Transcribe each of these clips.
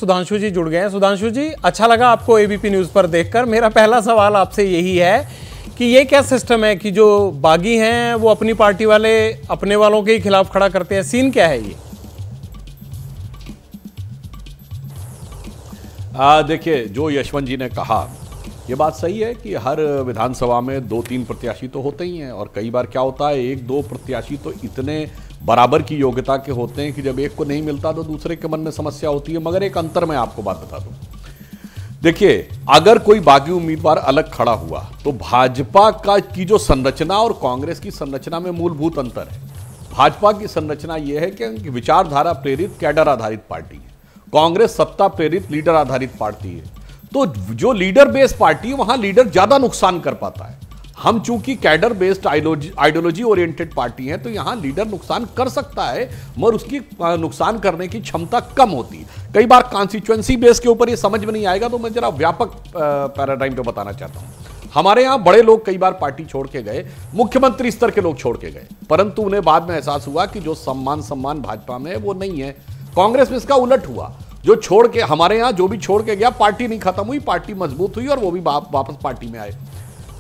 सुधांशु जी जुड़ गए हैं। सुधांशु जी, अच्छा लगा आपको एबीपी न्यूज पर देखकर। मेरा पहला सवाल आपसे यही है कि ये क्या सिस्टम है कि जो बागी हैं वो अपनी पार्टी वाले अपने वालों के ही खिलाफ खड़ा करते हैं? सीन क्या है ये? देखिए, जो यशवंत जी ने कहा ये बात सही है कि हर विधानसभा में 2-3 प्रत्याशी तो होते ही हैं, और कई बार क्या होता है 1-2 प्रत्याशी तो इतने बराबर की योग्यता के होते हैं कि जब एक को नहीं मिलता तो दूसरे के मन में समस्या होती है। मगर एक अंतर मैं आपको बात बता दूं, देखिए, अगर कोई बागी उम्मीदवार अलग खड़ा हुआ तो भाजपा की जो संरचना और कांग्रेस की संरचना में मूलभूत अंतर है। भाजपा की संरचना यह है कि विचारधारा प्रेरित कैडर आधारित पार्टी है, कांग्रेस सत्ता प्रेरित लीडर आधारित पार्टी है। तो जो लीडर बेस्ड पार्टी है वहां लीडर ज्यादा नुकसान कर पाता है। हम चूंकि cadre based ideology oriented party हैं तो यहां लीडर नुकसान कर सकता है, मगर उसकी नुकसान करने की क्षमता कम होती है। कई बार कॉन्स्टिट्यूएंसी बेस के ऊपर ये समझ में नहीं आएगा, तो मैं जरा व्यापक पैराडाइम पे बताना चाहता हूं। हमारे यहां बड़े लोग कई बार पार्टी छोड़ के गए, मुख्यमंत्री स्तर के लोग छोड़ के गए, परंतु उन्हें बाद में एहसास हुआ कि जो सम्मान भाजपा में है वो नहीं है। कांग्रेस में इसका उलट हुआ, जो छोड़ के हमारे यहां जो भी छोड़ के गया, पार्टी नहीं खत्म हुई, पार्टी मजबूत हुई और वो भी वापस पार्टी में आए।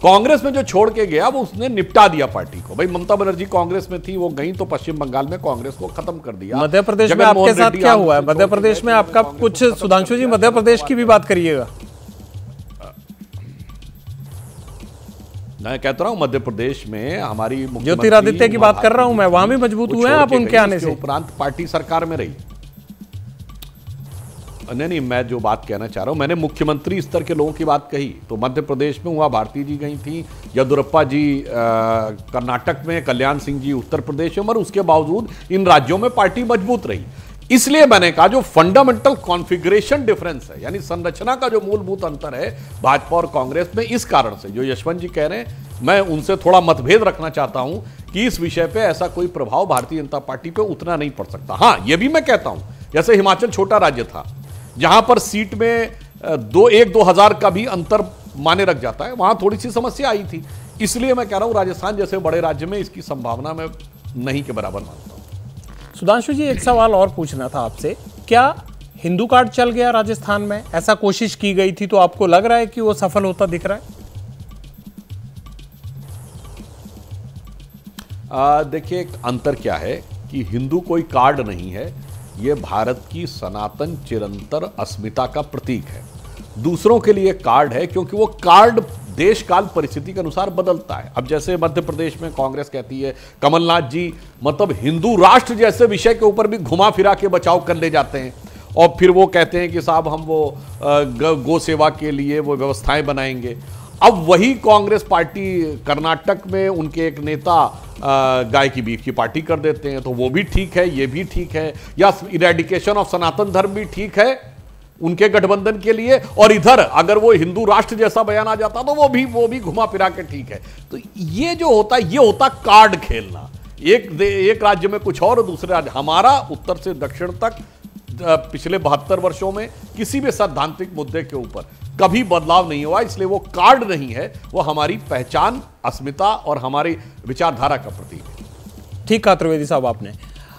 कांग्रेस में जो छोड़ के गया वो उसने निपटा दिया पार्टी को। भाई, ममता बनर्जी कांग्रेस में थी, वो गई तो पश्चिम बंगाल में कांग्रेस को खत्म कर दिया। मध्य प्रदेश में आपके साथ क्या हुआ है? मध्य प्रदेश में आपका कुछ, सुधांशु जी, मध्य प्रदेश की भी बात करिएगा। मैं कहता रहा हूं मध्य प्रदेश में हमारी ज्योतिरादित्य की बात कर रहा हूं मैं, वहां भी मजबूत हुए हैं आप उनके आने से। उपरांत पार्टी सरकार में रही। नहीं, मैं जो बात कहना चाह रहा हूं, मैंने मुख्यमंत्री स्तर के लोगों की बात कही। तो मध्य प्रदेश में हुआ, भारती जी गई थी, येदियुरप्पा जी कर्नाटक में, कल्याण सिंह जी उत्तर प्रदेश में, मगर उसके बावजूद इन राज्यों में पार्टी मजबूत रही। इसलिए मैंने कहा जो फंडामेंटल कॉन्फ़िगरेशन डिफरेंस है, यानी संरचना का जो मूलभूत अंतर है भाजपा और कांग्रेस में, इस कारण से जो यशवंत जी कह रहे हैं, मैं उनसे थोड़ा मतभेद रखना चाहता हूं कि इस विषय पे ऐसा कोई प्रभाव भारतीय जनता पार्टी पे उतना नहीं पड़ सकता। हां, यह भी मैं कहता हूं, जैसे हिमाचल छोटा राज्य था जहां पर सीट में 1-2 हजार का भी अंतर माने रख जाता है, वहां थोड़ी सी समस्या आई थी। इसलिए मैं कह रहा हूं राजस्थान जैसे बड़े राज्य में इसकी संभावना मैं नहीं के बराबर मानता हूं। सुधांशु जी, एक सवाल और पूछना था आपसे। क्या हिंदू कार्ड चल गया राजस्थान में? ऐसा कोशिश की गई थी, तो आपको लग रहा है कि वो सफल होता दिख रहा है? देखिए, एक अंतर क्या है कि हिंदू कोई कार्ड नहीं है, ये भारत की सनातन चिरंतर अस्मिता का प्रतीक है। दूसरों के लिए कार्ड है क्योंकि वो कार्ड देश काल परिस्थिति के अनुसार बदलता है। अब जैसे मध्य प्रदेश में कांग्रेस कहती है, कमलनाथ जी मतलब हिंदू राष्ट्र जैसे विषय के ऊपर भी घुमा फिरा के बचाव कर ले जाते हैं, और फिर वो कहते हैं कि साहब हम वो गौ सेवा के लिए वो व्यवस्थाएं बनाएंगे। अब वही कांग्रेस पार्टी कर्नाटक में उनके एक नेता गाय की बीफ की पार्टी कर देते हैं, तो वो भी ठीक है, ये भी ठीक है, या इरेडिकेशन ऑफ सनातन धर्म भी ठीक है उनके गठबंधन के लिए, और इधर अगर वो हिंदू राष्ट्र जैसा बयान आ जाता तो वो भी घुमा फिरा के ठीक है। तो ये जो होता है, ये होता कार्ड खेलना, एक राज्य में कुछ और दूसरे राज्य। हमारा उत्तर से दक्षिण तक पिछले 72 वर्षों में किसी भी सैद्धांतिक मुद्दे के ऊपर कभी बदलाव नहीं हुआ, इसलिए वो कार्ड नहीं है, वो हमारी पहचान, अस्मिता और हमारी विचारधारा का प्रतीक है। ठीक कहा त्रिवेदी साहब आपने।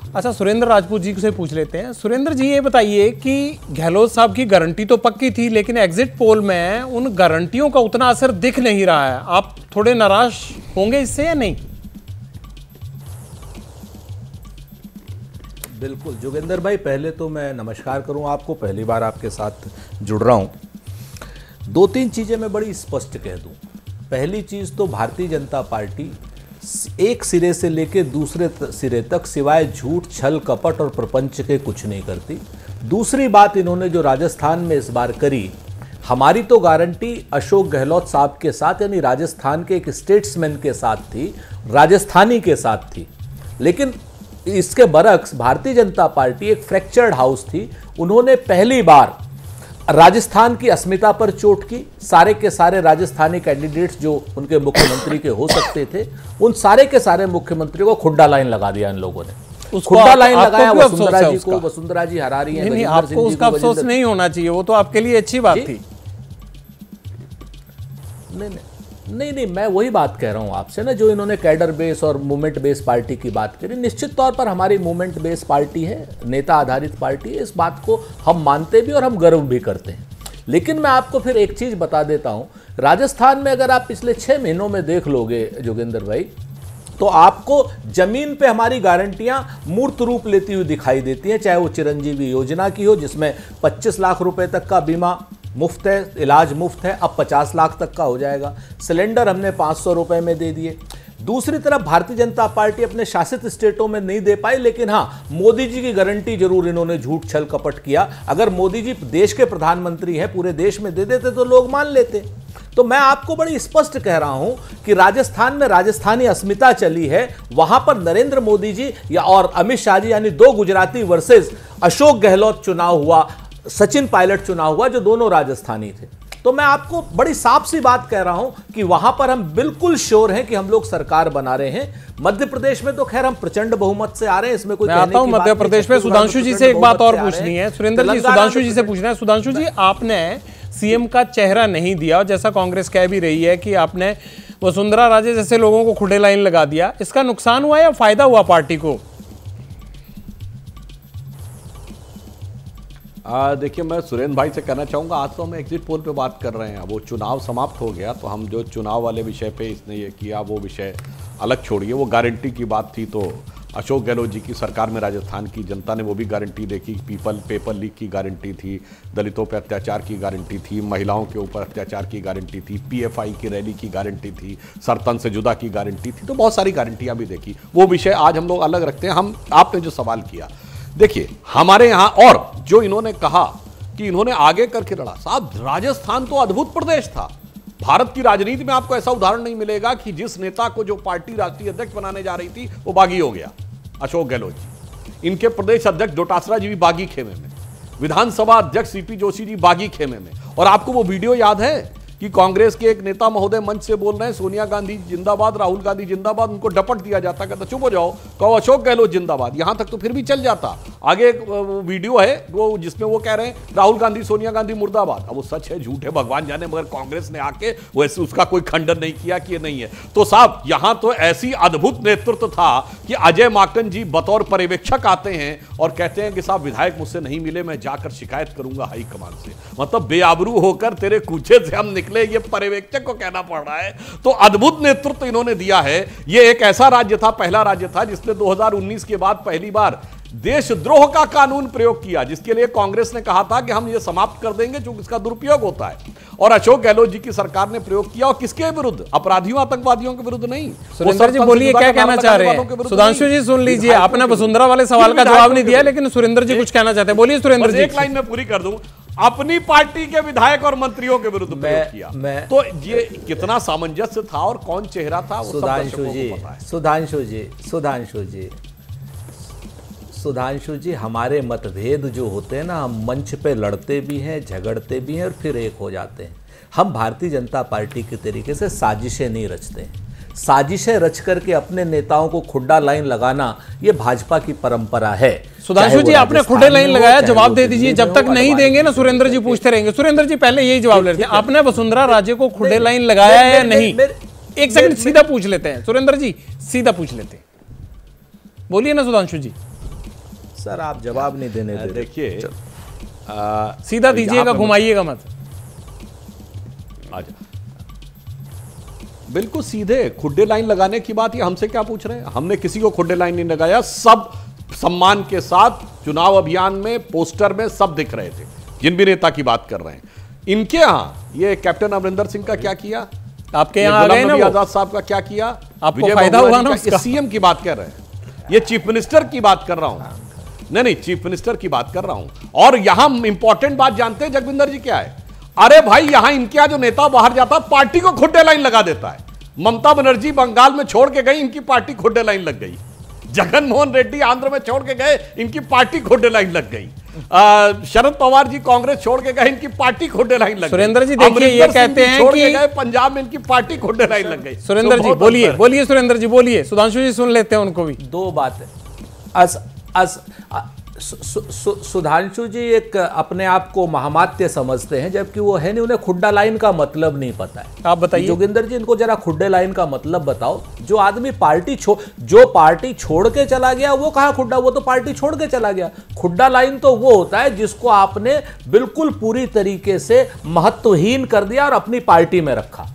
अच्छा, सुरेंद्र राजपूत जी से पूछ लेते हैं। सुरेंद्र जी, ये बताइए कि गहलोत साहब की गारंटी तो पक्की थी, लेकिन एग्जिट पोल में उन गारंटियों का उतना असर दिख नहीं रहा है। आप थोड़े नाराज होंगे इससे या नहीं? बिल्कुल जोगेंद्र भाई, पहले तो मैं नमस्कार करूं आपको, पहली बार आपके साथ जुड़ रहा हूं। 2-3 चीज़ें मैं बड़ी स्पष्ट कह दूं। पहली चीज़ तो भारतीय जनता पार्टी एक सिरे से लेकर दूसरे सिरे तक सिवाय झूठ, छल, कपट और प्रपंच के कुछ नहीं करती। दूसरी बात, इन्होंने जो राजस्थान में इस बार करी, हमारी तो गारंटी अशोक गहलोत साहब के साथ, यानी राजस्थान के एक स्टेट्समैन के साथ थी, राजस्थानी के साथ थी। लेकिन इसके बरक्स भारतीय जनता पार्टी एक फ्रैक्चर्ड हाउस थी। उन्होंने पहली बार राजस्थान की अस्मिता पर चोट की। सारे के सारे राजस्थानी कैंडिडेट्स जो उनके मुख्यमंत्री के हो सकते थे, उन सारे के सारे मुख्यमंत्री को खुड्डा लाइन लगा दिया इन लोगों ने। खुड्डा लाइन लगाया वसुंधरा जी को, वसुंधरा जी हरा रही हैं। नहीं, आपको उसका अफसोस नहीं होना चाहिए, वो तो आपके लिए अच्छी बात थी। नहीं, नहीं नहीं, मैं वही बात कह रहा हूं आपसे ना, जो इन्होंने कैडर बेस और मूवमेंट बेस पार्टी की बात करी। निश्चित तौर पर हमारी मूवमेंट बेस पार्टी है, नेता आधारित पार्टी है, इस बात को हम मानते भी और हम गर्व भी करते हैं। लेकिन मैं आपको फिर एक चीज बता देता हूं, राजस्थान में अगर आप पिछले 6 महीनों में देख लोगे जोगेंद्र भाई, तो आपको जमीन पे हमारी गारंटियां मूर्त रूप लेती हुई दिखाई देती हैं। चाहे वो चिरंजीवी योजना की हो, जिसमें 25 लाख रुपए तक का बीमा मुफ्त है, इलाज मुफ्त है, अब 50 लाख तक का हो जाएगा। सिलेंडर हमने 500 रुपए में दे दिए। दूसरी तरफ भारतीय जनता पार्टी अपने शासित स्टेटों में नहीं दे पाई, लेकिन हां, मोदी जी की गारंटी जरूर इन्होंने झूठ छल कपट किया। अगर मोदी जी देश के प्रधानमंत्री हैं, पूरे देश में दे देते तो लोग मान लेते। तो मैं आपको बड़ी स्पष्ट कह रहा हूं कि राजस्थान में राजस्थानी अस्मिता चली है, वहां पर नरेंद्र मोदी जी या और अमित शाह जी, यानी 2 गुजराती वर्सेस अशोक गहलोत चुनाव हुआ, सचिन पायलट चुनाव हुआ, जो दोनों राजस्थानी थे। तो मैं आपको बड़ी साफ सी बात कह रहा हूं कि वहां पर हम बिल्कुल श्योर हैं कि हम लोग सरकार बना रहे हैं। मध्य प्रदेश में तो खैर हम प्रचंड बहुमत से आ रहे हैं, इसमें कोई मैं आता हूं मध्य प्रदेश में। सुधांशु जी से एक बात और पूछनी है, सुरेंद्र जी, सुधांशु जी से पूछना है। सुधांशु जी, आपने सीएम का चेहरा नहीं दिया, और जैसा कांग्रेस कह भी रही है कि आपने वसुंधरा राजे जैसे लोगों को खुले लाइन लगा दिया, इसका नुकसान हुआ या फायदा हुआ पार्टी को? देखिए, मैं सुरेंद्र भाई से कहना चाहूँगा, आज तो हम एग्जिट पोल पे बात कर रहे हैं। वो चुनाव समाप्त हो गया, तो हम जो चुनाव वाले विषय पे इसने ये किया वो विषय अलग छोड़िए। वो गारंटी की बात थी, तो अशोक गहलोत जी की सरकार में राजस्थान की जनता ने वो भी गारंटी देखी। पेपर लीक की गारंटी थी, दलितों पर अत्याचार की गारंटी थी, महिलाओं के ऊपर अत्याचार की गारंटी थी, PFI की रैली की गारंटी थी, सरतन से जुदा की गारंटी थी। तो बहुत सारी गारंटियां भी देखी। वो विषय आज हम लोग अलग रखते हैं। हम आपने जो सवाल किया, देखिए हमारे यहां, और जो इन्होंने कहा कि इन्होंने आगे करके लड़ा, साहब राजस्थान तो अद्भुत प्रदेश था। भारत की राजनीति में आपको ऐसा उदाहरण नहीं मिलेगा कि जिस नेता को जो पार्टी राष्ट्रीय अध्यक्ष बनाने जा रही थी वो बागी हो गया, अशोक गहलोत जी। इनके प्रदेश अध्यक्ष डोटासरा जी भी बागी खेमे में, विधानसभा अध्यक्ष CP जोशी जी बागी खेमे में। और आपको वो वीडियो याद है कि कांग्रेस के एक नेता महोदय मंच से बोल रहे हैं सोनिया गांधी जिंदाबाद, राहुल गांधी जिंदाबाद, उनको डपट दिया जाता, कहता चुप हो जाओ, कहो अशोक गहलोत जिंदाबाद। यहां तक तो फिर भी चल जाता। आगे एक वीडियो है वो जिसमें वो कह रहे हैं राहुल गांधी सोनिया गांधी मुर्दाबाद। अब वो सच है झूठ है भगवान जाने, मगर कांग्रेस ने आके वैसे उसका कोई खंडन नहीं किया कि ये नहीं है। तो साहब यहां तो ऐसी अद्भुत नेतृत्व था कि अजय माकन जी बतौर पर्यवेक्षक आते हैं और कहते हैं कि साहब विधायक मुझसे नहीं मिले, मैं जाकर शिकायत करूंगा हाईकमान से। मतलब बेआबरू होकर तेरे कूचे से हम निकले, ये पर्यवेक्षक को कहना पड़ रहा है। तो अद्भुत नेतृत्व इन्होंने दिया है। ये एक ऐसा राज्य था, पहला राज्य था जिसने 2019 के बाद पहली बार देशद्रोह का कानून प्रयोग किया, जिसके लिए कांग्रेस ने कहा था कि हम ये समाप्त कर देंगे जो इसका दुरुपयोग होता है। और अशोक गहलोत जी की सरकार ने प्रयोग किया, और किसके विरुद्ध? अपराधियों आतंकवादियों के विरुद्ध नहीं। सुरेंद्र जी बोलिए, क्या कहना चाह रहे हैं? सुधांशु जी सुन लीजिए, आपने वसुंधरा वाले सवाल का जवाब नहीं दिया, लेकिन सुरेंद्र जी कुछ कहना चाहते हैं। बोलिए सुरेंद्र जी। एक लाइन में पूरी कर दूं, अपनी पार्टी के विधायक और मंत्रियों के विरुद्ध प्रयोग किया। तो ये कितना सामंजस्य था और कौन चेहरा था, वो सब दर्शकों को पता है। सुधांशु जी, हमारे मतभेद जो होते हैं ना, हम मंच पे लड़ते भी हैं, झगड़ते भी हैं और फिर एक हो जाते हैं। हम भारतीय जनता पार्टी के तरीके से साजिशें नहीं रचते हैं। साजिशें रच करके अपने नेताओं को खुड्डा लाइन लगाना, ये भाजपा की परंपरा है। सुधांशु जी, आपने खुड्डे लाइन लगाया, जवाब दे दीजिए। जब तक नहीं देंगे ना सुरेंद्र जी पूछते रहेंगे। सुरेंद्र जी पहले यही जवाब लेते हैं, आपने वसुंधरा राजे को खुड्डे लाइन लगाया है या नहीं? एक सेकंड सीधा पूछ लेते हैं सुरेंद्र जी, सीधा पूछ लेते हैं। बोलिए ना सुधांशु जी। सर आप जवाब नहीं देने दे। देखिए सीधा दीजिएगा, घुमाइएगा मत। बिल्कुल सीधे खुड्डे लाइन लगाने की बात, ये हमसे क्या पूछ रहे हैं? हमने किसी को खुड्डे लाइन नहीं लगाया। सब सम्मान के साथ चुनाव अभियान में, पोस्टर में सब दिख रहे थे, जिन भी नेता की बात कर रहे हैं। इनके यहां ये कैप्टन अमरिंदर सिंह का क्या किया, आपके यहां आ गए ना वो आजाद साहब का क्या किया, आपको फायदा हुआ ना उसका? सीएम की बात कर रहे हैं, ये चीफ मिनिस्टर की बात कर रहा हूं। नहीं, चीफ मिनिस्टर की बात कर रहा हूं। और यहां इंपॉर्टेंट बात जानते हैं जगविंदर जी क्या है? अरे भाई, यहां इनके यहां जो नेता बाहर जाता पार्टी को खुड्डे लाइन लगा देता है। ममता बनर्जी बंगाल में छोड़ के गई, इनकी पार्टी खुड्डे लाइन लग गई। जगन मोहन रेड्डी आंध्र में छोड़ के गए, इनकी पार्टी खुड्डे लाइन लग गई। शरद पवार जी कांग्रेस छोड़ के गए, इनकी पार्टी खुड्डे लाइन लग गई। सुरेंद्र जी देखिए, ये कहते हैं कि गए पंजाब में, इनकी पार्टी खुड्डे लाइन लग गई। सुरेंद्र जी बोलिए सुरेंद्र जी बोलिए। सुधांशु जी सुन लेते हैं उनको भी। दो बातें, सुधांशु जी एक अपने आप को महामात्य समझते हैं, जबकि वो है नहीं, उन्हें खुड्डा लाइन का मतलब नहीं पता है। आप बताइए जोगिंदर जी, इनको जरा खुड्डे लाइन का मतलब बताओ। जो आदमी जो पार्टी छोड़ के चला गया वो कहा खुड्डा, वो तो पार्टी छोड़ के चला गया। खुड्डा लाइन तो वो होता है जिसको आपने बिल्कुल पूरी तरीके से महत्वहीन कर दिया और अपनी पार्टी में रखा।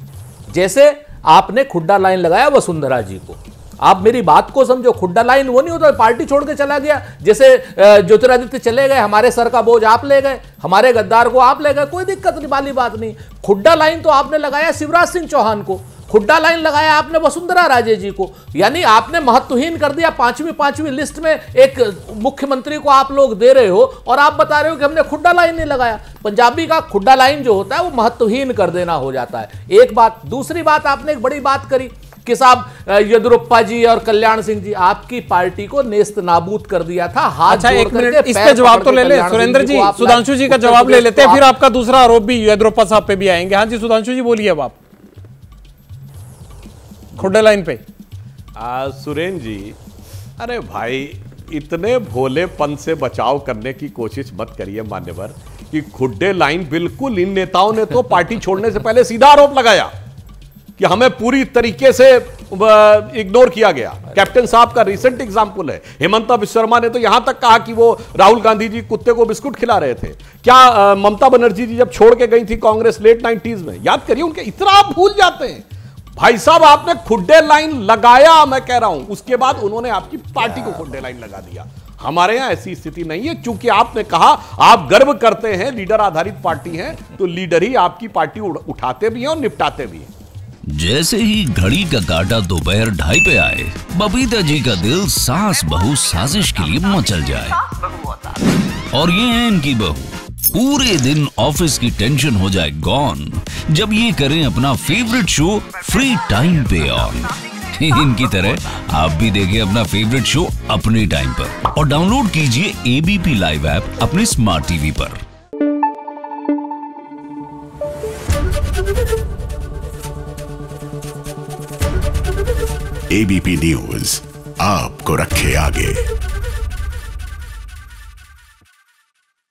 जैसे आपने खुड्डा लाइन लगाया वसुंधरा जी को। आप मेरी बात को समझो, खुड्डा लाइन वो नहीं होता पार्टी छोड़ के चला गया। जैसे ज्योतिरादित्य चले गए, हमारे सर का बोझ आप ले गए, हमारे गद्दार को आप ले गए, कोई दिक्कत वाली बात नहीं। खुड्डा लाइन तो आपने लगाया शिवराज सिंह चौहान को, खुड्डा लाइन लगाया आपने वसुंधरा राजे जी को। यानी आपने महत्वहीन कर दिया। पांचवी लिस्ट में एक मुख्यमंत्री को आप लोग दे रहे हो और आप बता रहे हो कि हमने खुड्डा लाइन नहीं लगाया। पंजाबी का खुड्डा लाइन जो होता है वो महत्वहीन कर देना हो जाता है। एक बात। दूसरी बात, आपने एक बड़ी बात करी कि साहब येदियुरप्पा जी और कल्याण सिंह जी आपकी पार्टी को नेस्त नाबूद कर दिया था। हाथ अच्छा, एक मिनट, इस पे जवाब तो ले ले सुरेंद्र जी। सुधांशु जी का जवाब ले लेते हैं, फिर आपका दूसरा आरोप भी येदियुरप्पा साहब पे भी आएंगे। हाँ जी सुधांशु जी बोलिए अब आप खुड्डा लाइन पे। सुरेंद्र जी, अरे भाई इतने भोलेपन से बचाव करने की कोशिश मत करिए मान्यवर, कि खुड्डे लाइन बिल्कुल इन नेताओं ने तो पार्टी छोड़ने से पहले सीधा आरोप लगाया कि हमें पूरी तरीके से इग्नोर किया गया। कैप्टन साहब का रिसेंट एग्जाम्पल है। हेमंता विश्व शर्मा ने तो यहां तक कहा कि वो राहुल गांधी जी कुत्ते को बिस्कुट खिला रहे थे। क्या ममता बनर्जी जी जब छोड़ के गई थी कांग्रेस लेट 90s में, याद करिए उनके, इतना आप भूल जाते हैं। भाई साहब आपने खुड्डे लाइन लगाया, मैं कह रहा हूं, उसके बाद उन्होंने आपकी पार्टी को खुड्डे लाइन लगा दिया। हमारे यहां ऐसी स्थिति नहीं है, क्योंकि आपने कहा आप गर्व करते हैं लीडर आधारित पार्टी है, तो लीडर ही आपकी पार्टी उठाते भी हैं और निपटाते भी हैं। जैसे ही घड़ी का काटा दोपहर 2:30 पे आए, बबीता जी का दिल सास बहू साजिश के लिए मचल जाए। और ये है इनकी बहू, पूरे दिन ऑफिस की टेंशन हो जाए गॉन जब ये करें अपना फेवरेट शो फ्री टाइम पे ऑन। इनकी तरह आप भी देखिए अपना फेवरेट शो अपने टाइम पर और डाउनलोड कीजिए एबीपी लाइव ऐप अपने स्मार्ट टीवी पर। एबीपी न्यूज आपको रखे आगे।